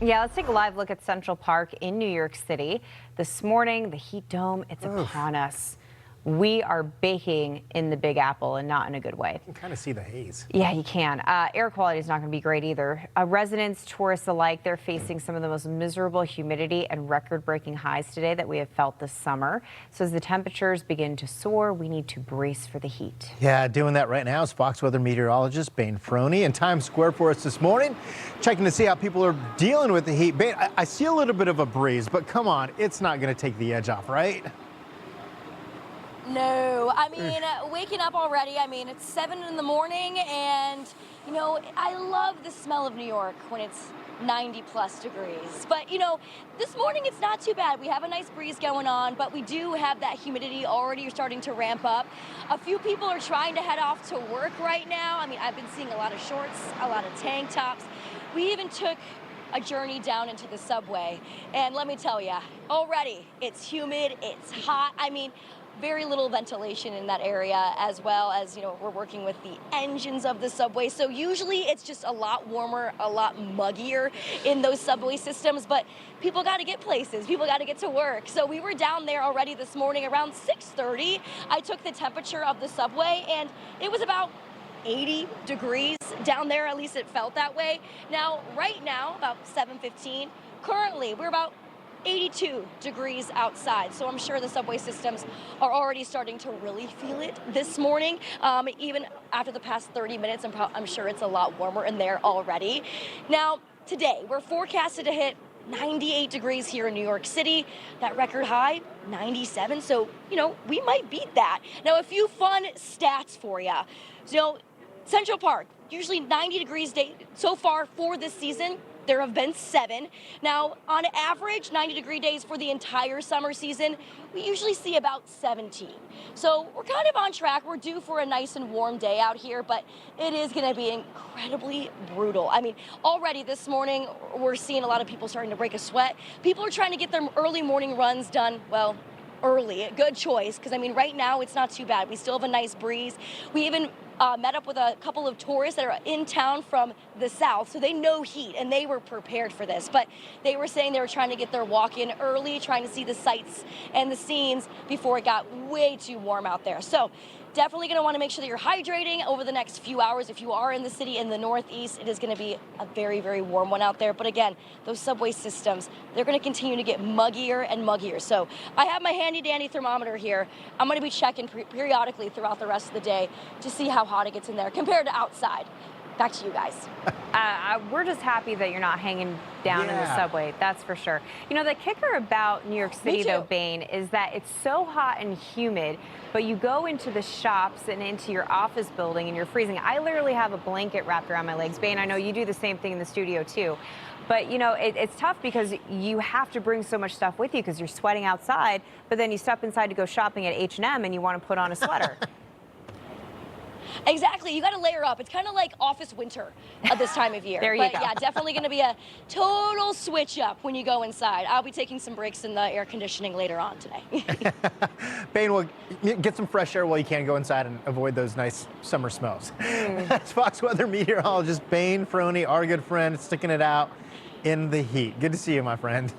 Yeah, let's take a live look at Central Park in New York City. This morning, the heat dome, it's upon us. We are baking in the Big Apple and not in a good way. You can kind of see the haze. Yeah, you can. Air quality is not going to be great either. Residents, tourists alike, they're facing some of the most miserable humidity and record-breaking highs today that we have felt this summer. So as the temperatures begin to soar, we need to brace for the heat. Yeah, doing that right now is Fox Weather Meteorologist Bayne Froney in Times Square for us this morning, checking to see how people are dealing with the heat. Bayne, I see a little bit of a breeze, but come on, it's not going to take the edge off, right? No, I mean, waking up already, I mean, it's 7 in the morning and, you know, I love the smell of New York when it's 90 plus degrees. But, you know, this morning it's not too bad. We have a nice breeze going on, but we do have that humidity already starting to ramp up. A few people are trying to head off to work right now. I mean, I've been seeing a lot of shorts, a lot of tank tops. We even took a journey down into the subway. And let me tell you, already it's humid, it's hot. I mean, very little ventilation in that area, as well as, you know, we're working with the engines of the subway. So usually it's just a lot warmer, a lot muggier in those subway systems, but people got to get places, people got to get to work. So we were down there already this morning around 6:30. I took the temperature of the subway and it was about 80 degrees down there, at least it felt that way. Now, right now, about 7:15, currently we're about 82 degrees outside, so I'm sure the subway systems are already starting to really feel it this morning. Even after the past 30 minutes, I'm sure it's a lot warmer in there already. Now, today, we're forecasted to hit 98 degrees here in New York City. That record high, 97, so, you know, we might beat that. Now, a few fun stats for you. So, Central Park, usually 90 degrees day so far for this season. There have been 7. Now, on average, 90-degree days for the entire summer season, we usually see about 17. So we're kind of on track. We're due for a nice and warm day out here, but it is going to be incredibly brutal. I mean, already this morning, we're seeing a lot of people starting to break a sweat. People are trying to get their early morning runs done, well, early. A good choice, because, I mean, right now it's not too bad. We still have a nice breeze. We even met up with a couple of tourists that are in town from the south, so they know heat and they were prepared for this. But they were saying they were trying to get their walk in early, trying to see the sights and the scenes before it got way too warm out there. So definitely going to want to make sure that you're hydrating over the next few hours. If you are in the city in the northeast, it is going to be a very, very warm one out there. But again, those subway systems, they're going to continue to get muggier and muggier. So I have my handy dandy thermometer here. I'm going to be checking periodically throughout the rest of the day to see how hot it gets in there compared to outside. Back to you guys. We're just happy that you're not hanging down in the subway, that's for sure. You know, the kicker about New York City, though, Bayne, is that it's so hot and humid, but you go into the shops and into your office building and you're freezing. I literally have a blanket wrapped around my legs. Bayne, I know you do the same thing in the studio, too. But, you know, it's tough because you have to bring so much stuff with you because you're sweating outside, but then you step inside to go shopping at H&M and you want to put on a sweater. Exactly. You got to layer up. It's kind of like office winter at this time of year. There you go. Yeah, definitely going to be a total switch up when you go inside. I'll be taking some breaks in the air conditioning later on today. Bayne, well, get some fresh air while you can. Go inside and avoid those nice summer smells. That's Fox Weather Meteorologist Bayne Froney, our good friend, sticking it out in the heat. Good to see you, my friend.